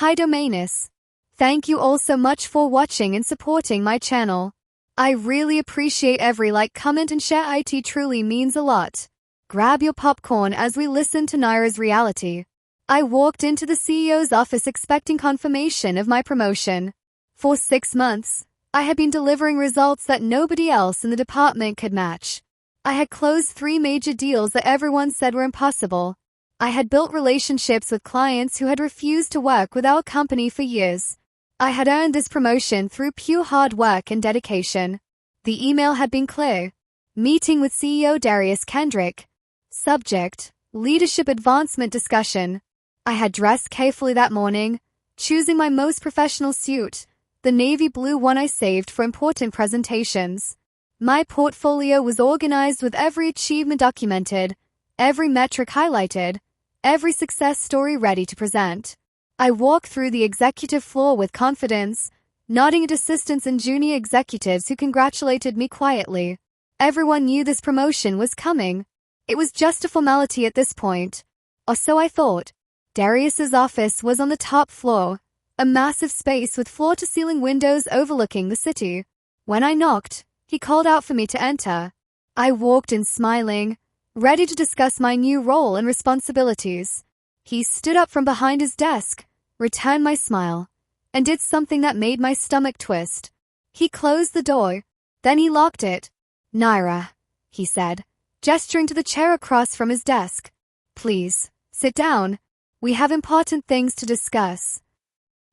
Hi Domainus. Thank you all so much for watching and supporting my channel. I really appreciate every like, comment and share. It truly means a lot. Grab your popcorn as we listen to Nyra's reality. I walked into the CEO's office expecting confirmation of my promotion. For 6 months, I had been delivering results that nobody else in the department could match. I had closed 3 major deals that everyone said were impossible. I had built relationships with clients who had refused to work with our company for years. I had earned this promotion through pure hard work and dedication. The email had been clear. Meeting with CEO Darius Kendrick. Subject: leadership advancement discussion. I had dressed carefully that morning, choosing my most professional suit, the navy blue one I saved for important presentations. My portfolio was organized with every achievement documented, every metric highlighted, every success story ready to present. I walked through the executive floor with confidence, nodding at assistants and junior executives who congratulated me quietly. Everyone knew this promotion was coming. It was just a formality at this point. Or so I thought. Darius's office was on the top floor, a massive space with floor-to-ceiling windows overlooking the city. When I knocked, he called out for me to enter. I walked in smiling, ready to discuss my new role and responsibilities. He stood up from behind his desk, returned my smile, and did something that made my stomach twist. He closed the door, then he locked it. "Nyra," he said, gesturing to the chair across from his desk. "Please, sit down. We have important things to discuss."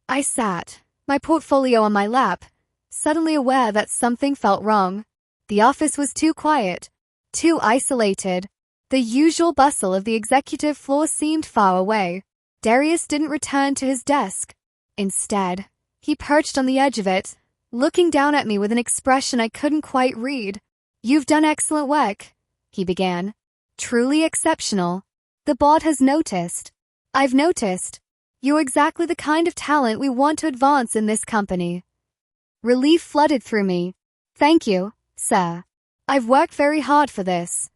I sat, my portfolio on my lap, suddenly aware that something felt wrong. The office was too quiet, too isolated. The usual bustle of the executive floor seemed far away. Darius didn't return to his desk. Instead, he perched on the edge of it, looking down at me with an expression I couldn't quite read. "You've done excellent work," he began. "Truly exceptional. The board has noticed. I've noticed. You're exactly the kind of talent we want to advance in this company." Relief flooded through me. "Thank you, sir. I've worked very hard for this."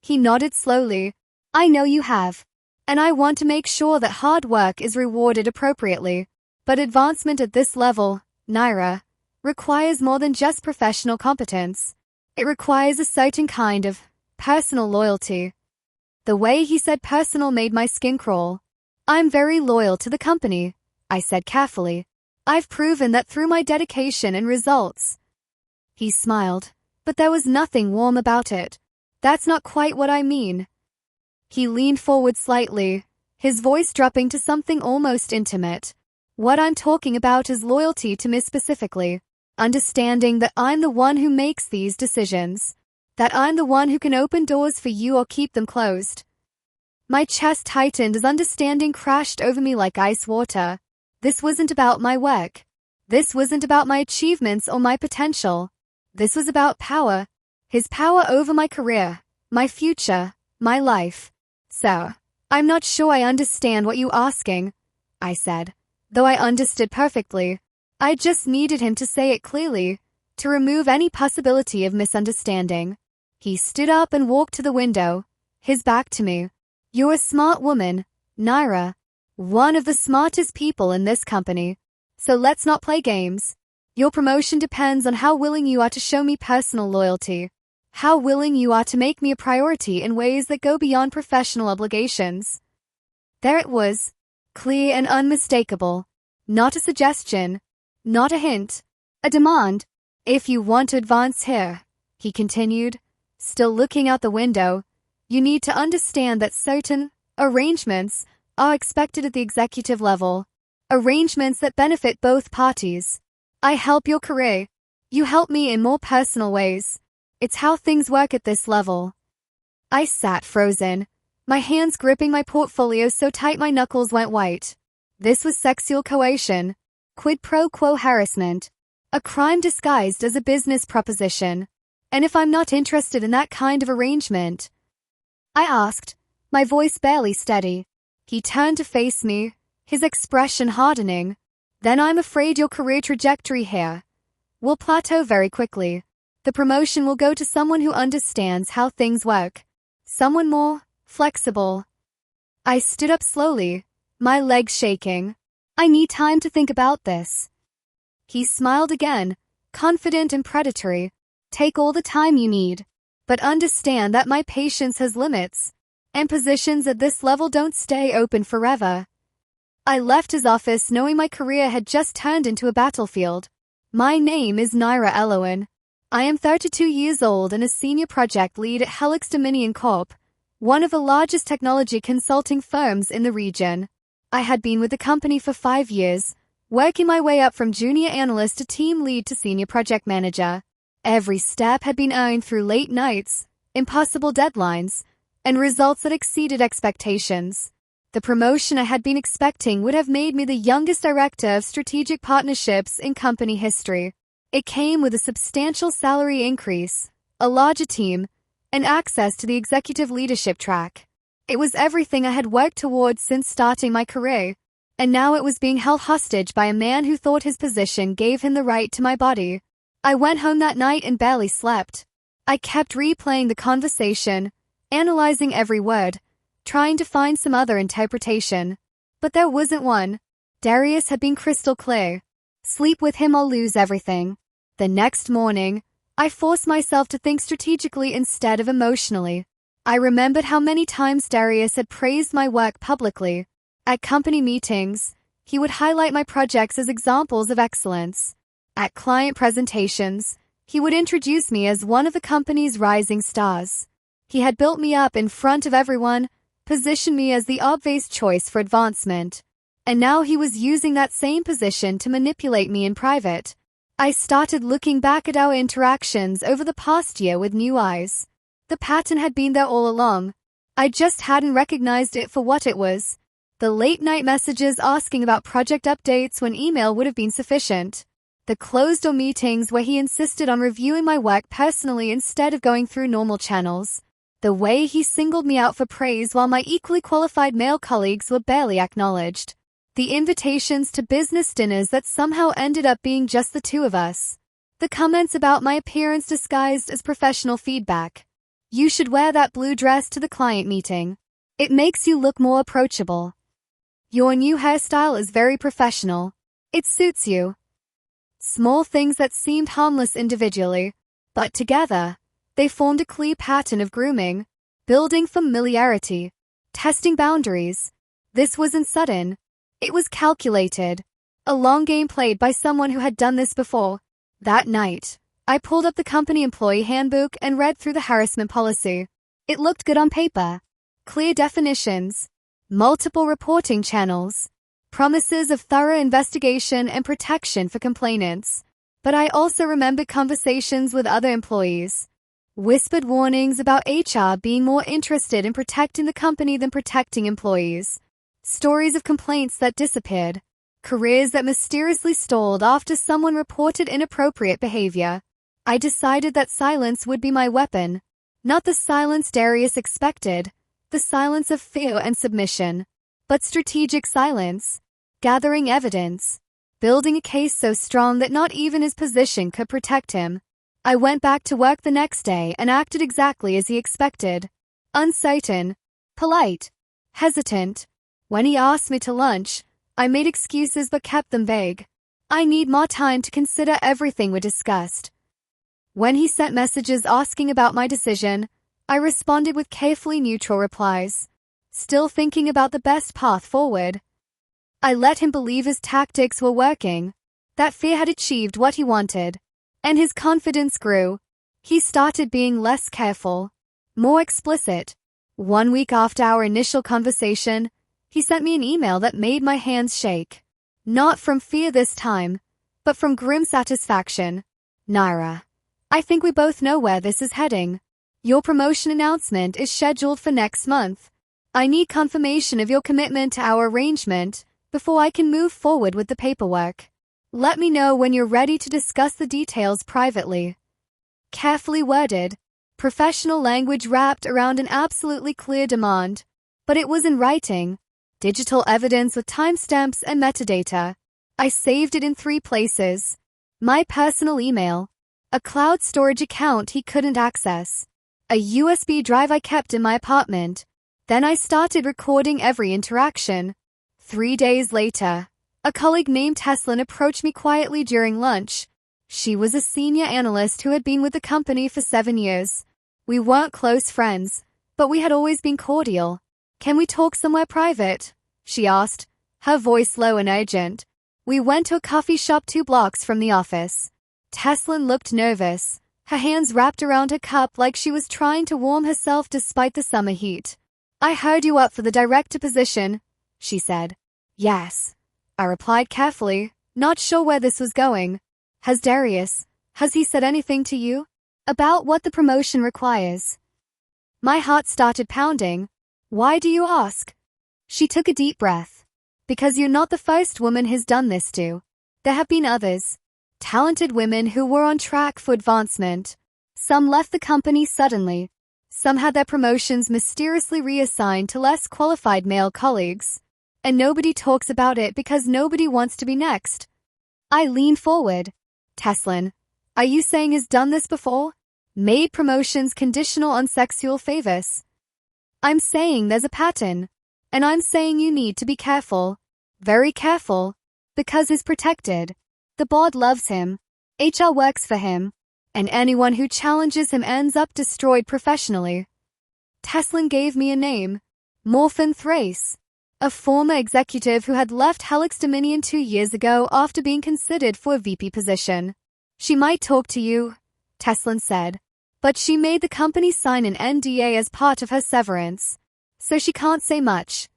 He nodded slowly. "I know you have. And I want to make sure that hard work is rewarded appropriately. But advancement at this level, Nyra, requires more than just professional competence. It requires a certain kind of personal loyalty." The way he said personal made my skin crawl. "I'm very loyal to the company," I said carefully. "I've proven that through my dedication and results." He smiled, but there was nothing warm about it. "That's not quite what I mean." He leaned forward slightly, his voice dropping to something almost intimate. "What I'm talking about is loyalty to me specifically. Understanding that I'm the one who makes these decisions. That I'm the one who can open doors for you or keep them closed." My chest tightened as understanding crashed over me like ice water. This wasn't about my work. This wasn't about my achievements or my potential. This was about power. His power over my career, my future, my life. "So, I'm not sure I understand what you're asking," I said, though I understood perfectly. I just needed him to say it clearly, to remove any possibility of misunderstanding. He stood up and walked to the window, his back to me. "You're a smart woman, Nyra. One of the smartest people in this company. So let's not play games. Your promotion depends on how willing you are to show me personal loyalty. How willing you are to make me a priority in ways that go beyond professional obligations." There it was, clear and unmistakable. Not a suggestion, not a hint, a demand. "If you want to advance here," he continued, still looking out the window, "you need to understand that certain arrangements are expected at the executive level. Arrangements that benefit both parties. I help your career. You help me in more personal ways. It's how things work at this level." I sat frozen, my hands gripping my portfolio so tight my knuckles went white. This was sexual coercion, quid pro quo harassment, a crime disguised as a business proposition. And if I'm not interested in that kind of arrangement? I asked, my voice barely steady. He turned to face me, his expression hardening. "Then I'm afraid your career trajectory here will plateau very quickly. The promotion will go to someone who understands how things work. Someone more flexible." I stood up slowly, my legs shaking. I need time to think about this. He smiled again, confident and predatory. Take all the time you need. But understand that my patience has limits, and positions at this level don't stay open forever. I left his office knowing my career had just turned into a battlefield. My name is Nyra Ellowen. I am 32 years old and a senior project lead at Helix Dominion Corp., one of the largest technology consulting firms in the region. I had been with the company for 5 years, working my way up from junior analyst to team lead to senior project manager. Every step had been earned through late nights, impossible deadlines, and results that exceeded expectations. The promotion I had been expecting would have made me the youngest director of strategic partnerships in company history. It came with a substantial salary increase, a larger team, and access to the executive leadership track. It was everything I had worked towards since starting my career, and now it was being held hostage by a man who thought his position gave him the right to my body. I went home that night and barely slept. I kept replaying the conversation, analyzing every word, trying to find some other interpretation. But there wasn't one. Darius had been crystal clear. Sleep with him, I'll lose everything. The next morning, I forced myself to think strategically instead of emotionally. I remembered how many times Darius had praised my work publicly. At company meetings, he would highlight my projects as examples of excellence. At client presentations, he would introduce me as one of the company's rising stars. He had built me up in front of everyone, positioned me as the obvious choice for advancement. And now he was using that same position to manipulate me in private. I started looking back at our interactions over the past year with new eyes. The pattern had been there all along. I just hadn't recognized it for what it was. The late-night messages asking about project updates when email would have been sufficient. The closed-door meetings where he insisted on reviewing my work personally instead of going through normal channels. The way he singled me out for praise while my equally qualified male colleagues were barely acknowledged. The invitations to business dinners that somehow ended up being just the two of us. The comments about my appearance disguised as professional feedback. You should wear that blue dress to the client meeting. It makes you look more approachable. Your new hairstyle is very professional. It suits you. Small things that seemed harmless individually, but together, they formed a clear pattern of grooming, building familiarity, testing boundaries. This wasn't sudden. It was calculated. A long game played by someone who had done this before. That night, I pulled up the company employee handbook and read through the harassment policy. It looked good on paper. Clear definitions, multiple reporting channels, promises of thorough investigation and protection for complainants. But I also remembered conversations with other employees. Whispered warnings about HR being more interested in protecting the company than protecting employees. Stories of complaints that disappeared. Careers that mysteriously stalled after someone reported inappropriate behavior. I decided that silence would be my weapon. Not the silence Darius expected, the silence of fear and submission, but strategic silence. Gathering evidence. Building a case so strong that not even his position could protect him. I went back to work the next day and acted exactly as he expected. Uncertain, polite, hesitant. When he asked me to lunch, I made excuses but kept them vague. I need more time to consider everything we discussed. When he sent messages asking about my decision, I responded with carefully neutral replies, still thinking about the best path forward. I let him believe his tactics were working, that fear had achieved what he wanted, and his confidence grew. He started being less careful, more explicit. 1 week after our initial conversation, he sent me an email that made my hands shake. Not from fear this time, but from grim satisfaction. Nyra, I think we both know where this is heading. Your promotion announcement is scheduled for next month. I need confirmation of your commitment to our arrangement before I can move forward with the paperwork. Let me know when you're ready to discuss the details privately. Carefully worded, professional language wrapped around an absolutely clear demand, but it was in writing. Digital evidence with timestamps and metadata. I saved it in 3 places. My personal email, a cloud storage account he couldn't access, a USB drive I kept in my apartment. Then I started recording every interaction. 3 days later, A colleague named Teslin approached me quietly during lunch. She was a senior analyst who had been with the company for 7 years. We weren't close friends, but we had always been cordial. "Can we talk somewhere private?" she asked, her voice low and urgent. We went to a coffee shop 2 blocks from the office. Teslin looked nervous, her hands wrapped around her cup like she was trying to warm herself despite the summer heat. "I heard you up for the director position," she said. "Yes," I replied carefully, not sure where this was going. Has he said anything to you about what the promotion requires?" My heart started pounding. "Why do you ask?" She took a deep breath. "Because you're not the first woman he's done this to. There have been others. Talented women who were on track for advancement. Some left the company suddenly. Some had their promotions mysteriously reassigned to less qualified male colleagues. And nobody talks about it because nobody wants to be next." I leaned forward. "Teslin, are you saying he's done this before? Made promotions conditional on sexual favors?" "I'm saying there's a pattern. And I'm saying you need to be careful. Very careful. Because he's protected. The board loves him. HR works for him. And anyone who challenges him ends up destroyed professionally." Teslin gave me a name. Morphin Thrace. A former executive who had left Helix Dominion 2 years ago after being considered for a VP position. "She might talk to you," Teslin said. "But she made the company sign an NDA as part of her severance. So she can't say much."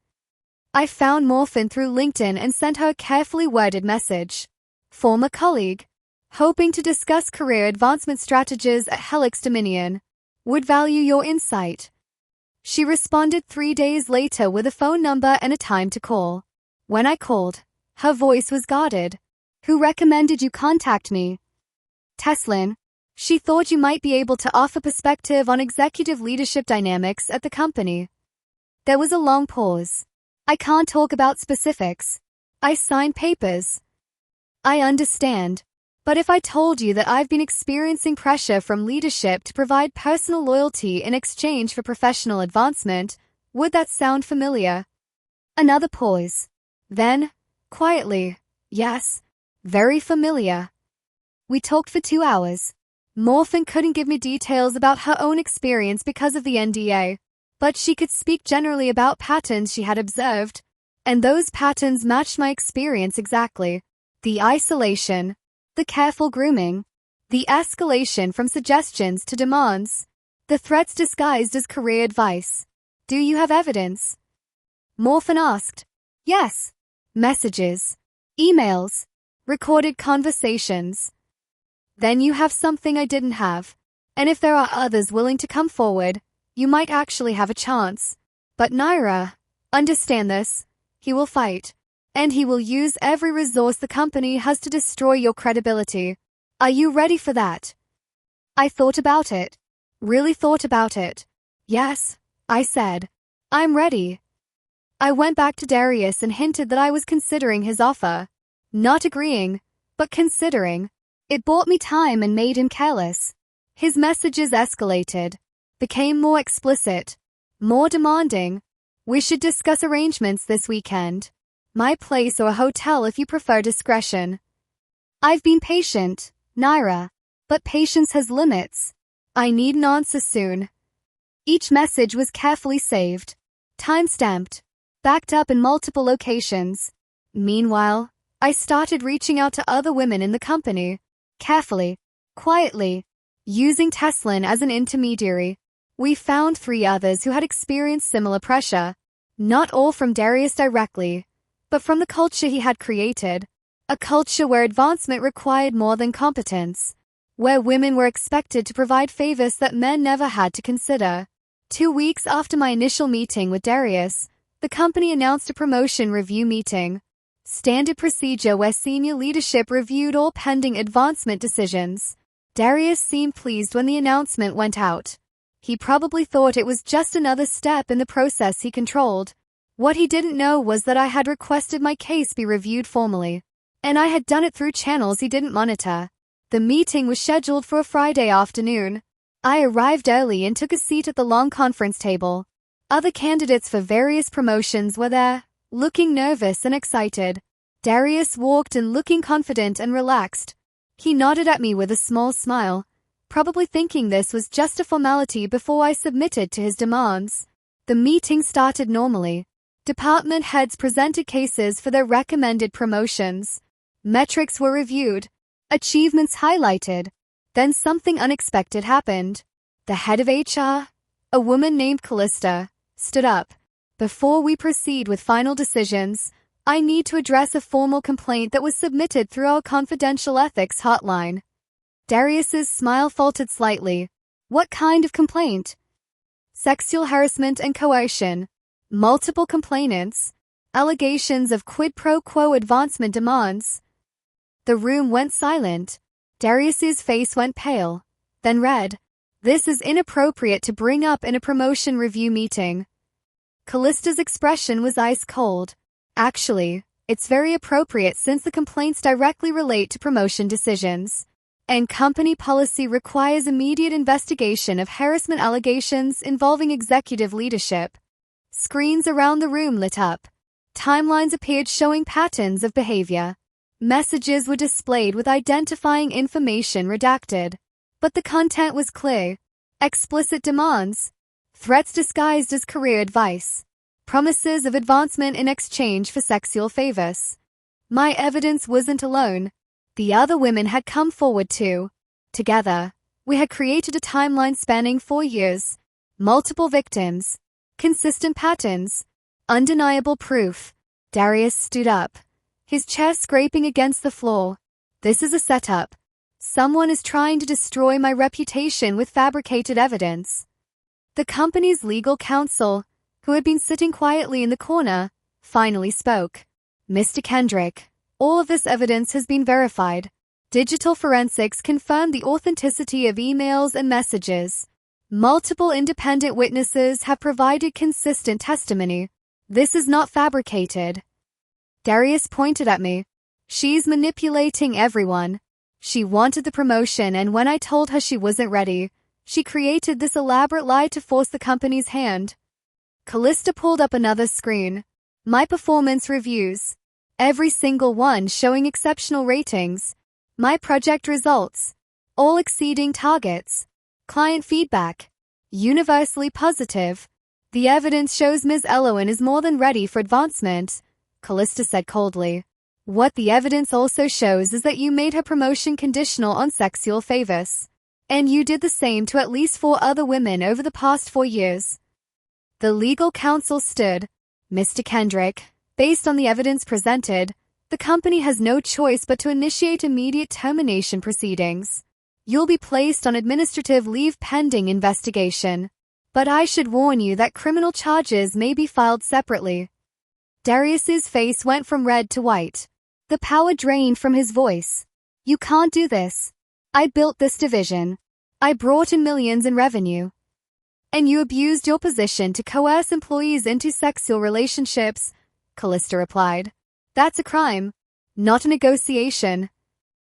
I found Morphin through LinkedIn and sent her a carefully worded message. "Former colleague. Hoping to discuss career advancement strategies at Helix Dominion. Would value your insight." She responded 3 days later with a phone number and a time to call. When I called, her voice was guarded. "Who recommended you contact me?" "Teslin. She thought you might be able to offer perspective on executive leadership dynamics at the company." There was a long pause. "I can't talk about specifics. I signed papers." "I understand. But if I told you that I've been experiencing pressure from leadership to provide personal loyalty in exchange for professional advancement, would that sound familiar?" Another pause. Then, quietly, "Yes, very familiar." We talked for 2 hours. Morphin couldn't give me details about her own experience because of the NDA, but she could speak generally about patterns she had observed, and those patterns matched my experience exactly. The isolation, the careful grooming, the escalation from suggestions to demands, the threats disguised as career advice. "Do you have evidence?" Morphin asked. "Yes. Messages, emails, recorded conversations." "Then you have something I didn't have. And if there are others willing to come forward, you might actually have a chance. But Nyra, understand this. He will fight. And he will use every resource the company has to destroy your credibility. Are you ready for that?" I thought about it. Really thought about it. "Yes," I said. "I'm ready." I went back to Darius and hinted that I was considering his offer. Not agreeing, but considering. It bought me time and made him careless. His messages escalated, became more explicit, more demanding. "We should discuss arrangements this weekend. My place or a hotel if you prefer discretion." "I've been patient, Nyra, but patience has limits. I need an answer soon." Each message was carefully saved, time-stamped, backed up in multiple locations. Meanwhile, I started reaching out to other women in the company, carefully, quietly, using Teslin as an intermediary. We found 3 others who had experienced similar pressure, not all from Darius directly, but from the culture he had created, a culture where advancement required more than competence, where women were expected to provide favors that men never had to consider. 2 weeks after my initial meeting with Darius, the company announced a promotion review meeting, standard procedure where senior leadership reviewed all pending advancement decisions. Darius seemed pleased when the announcement went out. He probably thought it was just another step in the process he controlled. What he didn't know was that I had requested my case be reviewed formally, and I had done it through channels he didn't monitor. The meeting was scheduled for a Friday afternoon. I arrived early and took a seat at the long conference table. Other candidates for various promotions were there, looking nervous and excited. Darius walked in looking confident and relaxed. He nodded at me with a small smile, probably thinking this was just a formality before I submitted to his demands. The meeting started normally. Department heads presented cases for their recommended promotions. Metrics were reviewed, achievements highlighted. Then something unexpected happened. The head of HR, a woman named Callista, stood up. Before we proceed with final decisions, I need to address a formal complaint that was submitted through our confidential ethics hotline. Darius's smile faltered slightly. What kind of complaint? Sexual harassment and coercion. Multiple complainants. Allegations of quid pro quo advancement demands. The room went silent. Darius's face went pale, then red. This is inappropriate to bring up in a promotion review meeting. Callista's expression was ice cold. Actually, it's very appropriate since the complaints directly relate to promotion decisions. And company policy requires immediate investigation of harassment allegations involving executive leadership. Screens around the room lit up. Timelines appeared showing patterns of behavior. Messages were displayed with identifying information redacted. But the content was clear. Explicit demands. Threats disguised as career advice. Promises of advancement in exchange for sexual favors. My evidence wasn't alone. The other women had come forward too. Together, we had created a timeline spanning 4 years. Multiple victims. Consistent patterns. Undeniable proof. Darius stood up, his chair scraping against the floor. This is a setup. Someone is trying to destroy my reputation with fabricated evidence. The company's legal counsel, who had been sitting quietly in the corner, finally spoke. Mr. Kendrick, all of this evidence has been verified. Digital forensics confirmed the authenticity of emails and messages. Multiple independent witnesses have provided consistent testimony. This is not fabricated. Darius pointed at me. She's manipulating everyone. She wanted the promotion, and when I told her she wasn't ready, she created this elaborate lie to force the company's hand. Callista pulled up another screen. My performance reviews. Every single one showing exceptional ratings. My project results. All exceeding targets. Client feedback. Universally positive. The evidence shows Ms. Ellowen is more than ready for advancement, Callista said coldly. What the evidence also shows is that you made her promotion conditional on sexual favors. And you did the same to at least 4 other women over the past 4 years. The legal counsel stood. Mr. Kendrick, based on the evidence presented, the company has no choice but to initiate immediate termination proceedings. You'll be placed on administrative leave pending investigation. But I should warn you that criminal charges may be filed separately. Darius's face went from red to white. The power drained from his voice. You can't do this. I built this division. I brought in millions in revenue. And you abused your position to coerce employees into sexual relationships, Callista replied. That's a crime, not a negotiation.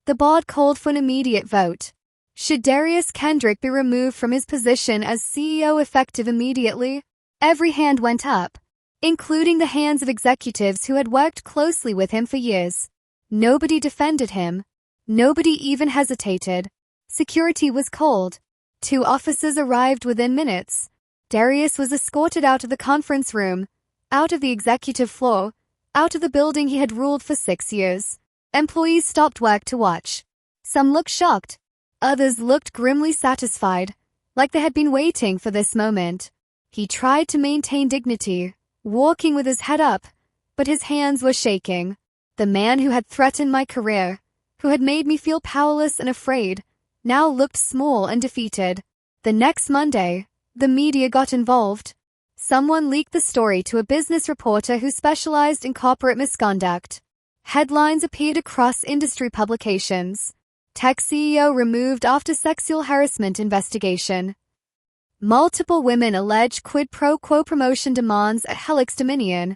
The board called for an immediate vote. Should Darius Kendrick be removed from his position as CEO effective immediately? Every hand went up, including the hands of executives who had worked closely with him for years. Nobody defended him. Nobody even hesitated. Security was cold. 2 officers arrived within minutes. Darius was escorted out of the conference room, out of the executive floor, out of the building he had ruled for 6 years. Employees stopped work to watch. Some looked shocked. Others looked grimly satisfied, like they had been waiting for this moment. He tried to maintain dignity, walking with his head up, but his hands were shaking. The man who had threatened my career, who had made me feel powerless and afraid, now looked small and defeated. The next Monday, the media got involved. Someone leaked the story to a business reporter who specialized in corporate misconduct. Headlines appeared across industry publications. Tech CEO removed after sexual harassment investigation. Multiple women allege quid pro quo promotion demands at Helix Dominion.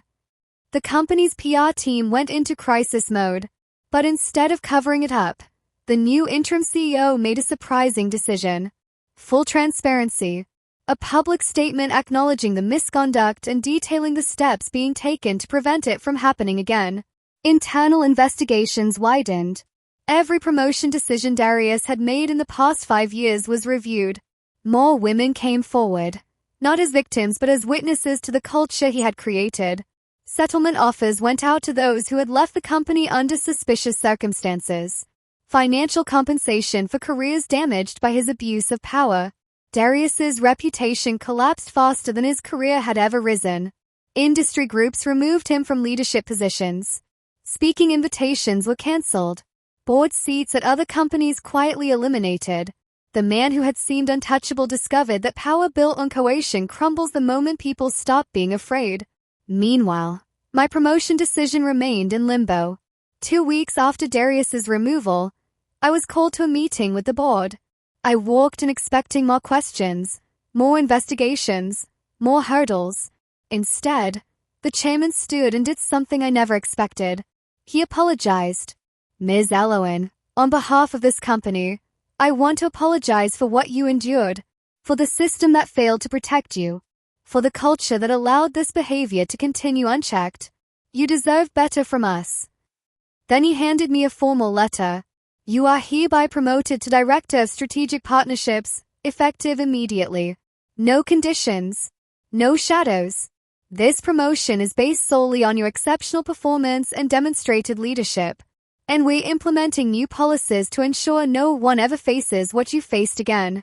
The company's PR team went into crisis mode, but instead of covering it up, the new interim CEO made a surprising decision. Full transparency. A public statement acknowledging the misconduct and detailing the steps being taken to prevent it from happening again. Internal investigations widened. Every promotion decision Darius had made in the past 5 years was reviewed. More women came forward, not as victims but as witnesses to the culture he had created. Settlement offers went out to those who had left the company under suspicious circumstances. Financial compensation for careers damaged by his abuse of power. Darius's reputation collapsed faster than his career had ever risen. Industry groups removed him from leadership positions. Speaking invitations were cancelled. Board seats at other companies quietly eliminated. The man who had seemed untouchable discovered that power built on coercion crumbles the moment people stop being afraid. Meanwhile, my promotion decision remained in limbo. 2 weeks after Darius's removal, I was called to a meeting with the board. I walked in expecting more questions, more investigations, more hurdles. Instead, the chairman stood and did something I never expected. He apologized. Ms. Ellowen, on behalf of this company, I want to apologize for what you endured, for the system that failed to protect you, for the culture that allowed this behavior to continue unchecked. You deserve better from us. Then he handed me a formal letter. You are hereby promoted to Director of Strategic Partnerships, effective immediately. No conditions. No shadows. This promotion is based solely on your exceptional performance and demonstrated leadership. And we're implementing new policies to ensure no one ever faces what you faced again.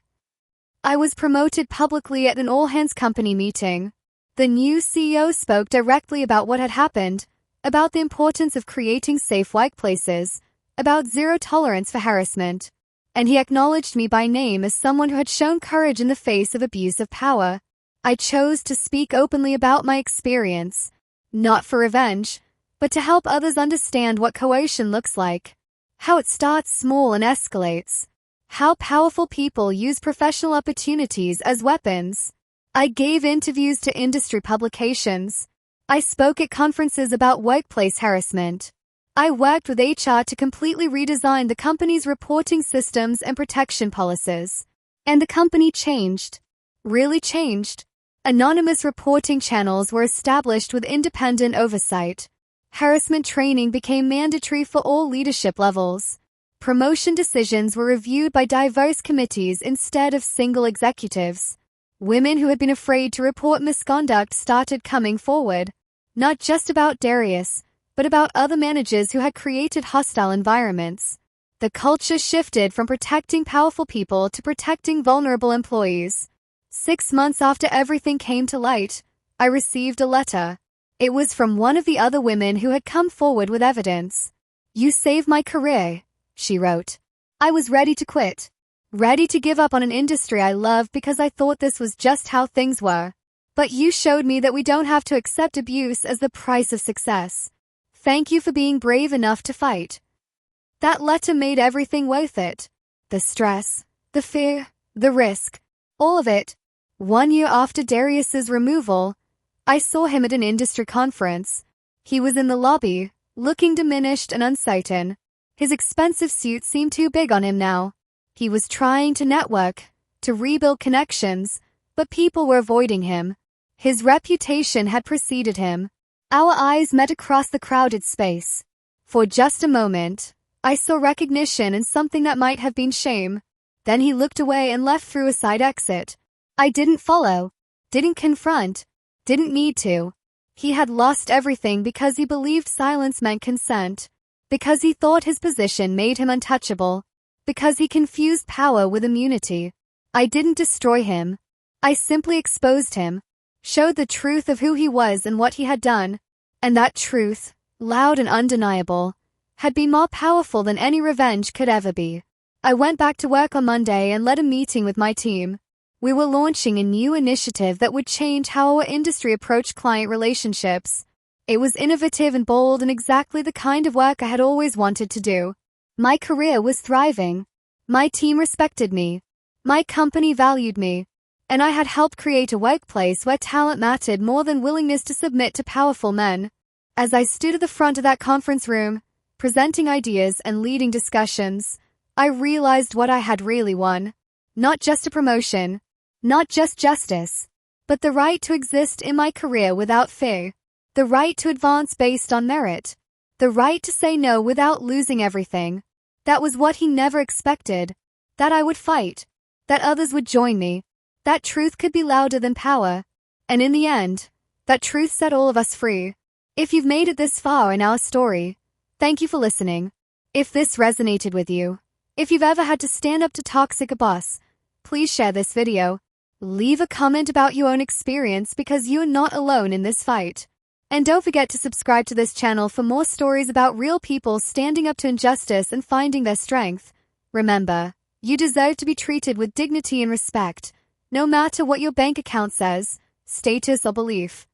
I was promoted publicly at an all-hands company meeting. The new CEO spoke directly about what had happened, about the importance of creating safe workplaces, about zero tolerance for harassment, and he acknowledged me by name as someone who had shown courage in the face of abuse of power. I chose to speak openly about my experience, not for revenge, but to help others understand what coercion looks like, how it starts small and escalates, how powerful people use professional opportunities as weapons. I gave interviews to industry publications. I spoke at conferences about workplace harassment. I worked with HR to completely redesign the company's reporting systems and protection policies. And the company changed. Really changed. Anonymous reporting channels were established with independent oversight. Harassment training became mandatory for all leadership levels. Promotion decisions were reviewed by diverse committees instead of single executives. Women who had been afraid to report misconduct started coming forward. Not just about Darius, but about other managers who had created hostile environments. The culture shifted from protecting powerful people to protecting vulnerable employees. 6 months after everything came to light, I received a letter. It was from one of the other women who had come forward with evidence. You saved my career, she wrote. I was ready to quit. Ready to give up on an industry I loved because I thought this was just how things were. But you showed me that we don't have to accept abuse as the price of success. Thank you for being brave enough to fight. That letter made everything worth it. The stress, the fear, the risk, all of it. 1 year after Darius's removal, I saw him at an industry conference. He was in the lobby, looking diminished and uncertain. His expensive suit seemed too big on him now. He was trying to network, to rebuild connections, but people were avoiding him. His reputation had preceded him. Our eyes met across the crowded space. For just a moment, I saw recognition in something that might have been shame. Then he looked away and left through a side exit. I didn't follow, didn't confront, didn't need to. He had lost everything because he believed silence meant consent, because he thought his position made him untouchable, because he confused power with immunity. I didn't destroy him. I simply exposed him, showed the truth of who he was and what he had done, and that truth, loud and undeniable, had been more powerful than any revenge could ever be. I went back to work on Monday and led a meeting with my team. We were launching a new initiative that would change how our industry approached client relationships. It was innovative and bold and exactly the kind of work I had always wanted to do. My career was thriving. My team respected me. My company valued me. And I had helped create a workplace where talent mattered more than willingness to submit to powerful men. As I stood at the front of that conference room, presenting ideas and leading discussions, I realized what I had really won. Not just a promotion. Not just justice, but the right to exist in my career without fear, the right to advance based on merit, The right to say no without losing everything. That was what he never expected. That I would fight. That others would join me. That truth could be louder than power. And in the end, that truth set all of us free. If you've made it this far in our story, thank you for listening. If this resonated with you, if you've ever had to stand up to toxic a boss, please share this video. Leave a comment about your own experience because you're not alone in this fight. And don't forget to subscribe to this channel for more stories about real people standing up to injustice and finding their strength. Remember, you deserve to be treated with dignity and respect, no matter what your bank account says, status, or belief.